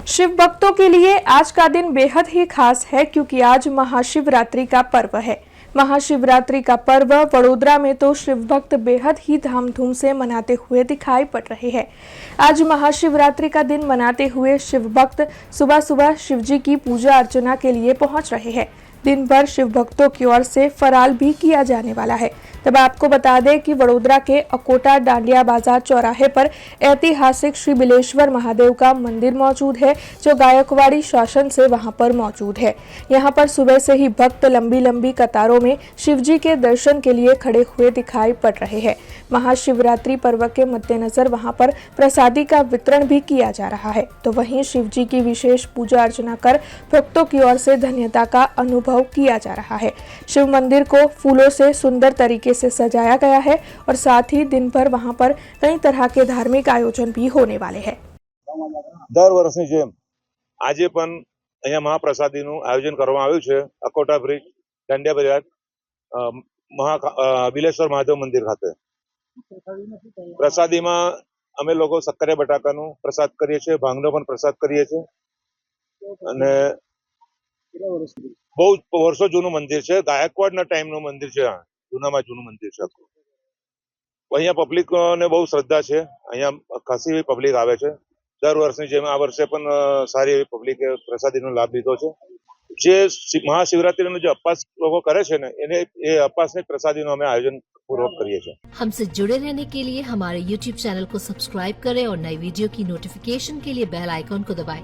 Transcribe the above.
शिव भक्तों के लिए आज का दिन बेहद ही खास है क्योंकि आज महाशिवरात्रि का पर्व है। महाशिवरात्रि का पर्व वडोदरा में तो शिव भक्त बेहद ही धामधूम से मनाते हुए दिखाई पड़ रहे हैं। आज महाशिवरात्रि का दिन मनाते हुए शिव भक्त सुबह सुबह शिव जी की पूजा अर्चना के लिए पहुंच रहे हैं। दिन भर शिव भक्तों की ओर से फराल भी किया जाने वाला है। तब आपको बता दें कि वडोदरा के अकोटा डांडिया बाजार चौराहे पर ऐतिहासिक श्री बिलेश्वर महादेव का मंदिर मौजूद है, जो गायकवाड़ी शासन से वहां पर मौजूद है। यहां पर सुबह से ही भक्त लंबी लंबी कतारों में शिव जी के दर्शन के लिए खड़े हुए दिखाई पड़ रहे हैं। महाशिवरात्रि पर्व के मद्देनजर वहां पर प्रसादी का वितरण भी किया जा रहा है। तो वहीं शिव जी की विशेष पूजा अर्चना कर भक्तों की ओर से धन्यता का अनुभव किया जा रहा है। शिव मंदिर को फूलों से सुंदर तरीके से सजाया गया है और साथ ही दिन भर वहां पर कई तरह के धार्मिक आयोजन भी होने वाले हैं। दर वर्षनी जेम આજે પણ અહીંયા મહાપ્રસાદીનું આયોજન કરવામાં આવ્યું છે અકોટા બ્રિજ દાંડિયા બજાર બિલેશ્વર મહાદેવ મંદિર ખાતે। પ્રસાદીમાં અમે લોકો સક્કરિયા બટાકાનું પ્રસાદ કરીએ છીએ, ભાંગનો પણ પ્રસાદ કરીએ છીએ અને બહુ વર્ષો જૂનું મંદિર છે, ગાયકવાડના ટાઈમનું મંદિર છે, જૂનામાં જૂનું મંદિર છે। અહીંયા પબ્લિકને બહુ શ્રદ્ધા છે, અહીંયા ખાસી એવી પબ્લિક આવે છે। દર વર્ષની જેમ આ વર્ષે પણ સારી એવી પબ્લિકે પ્રસાદીનો લાભ લીધો છે। જે મહાશિવરાત્રીનો જે અપવાસ લોકો કરે છે ને એને એ અપવાસની પ્રસાદીનો અમે આયોજન પૂર્વક કરીએ છીએ। हमसे जुड़े रहने के लिए हमारे YouTube चैनल को सब्सक्राइब करें और नई वीडियो की नोटिफिकेशन के लिए बेल आइकॉन को दबाएं।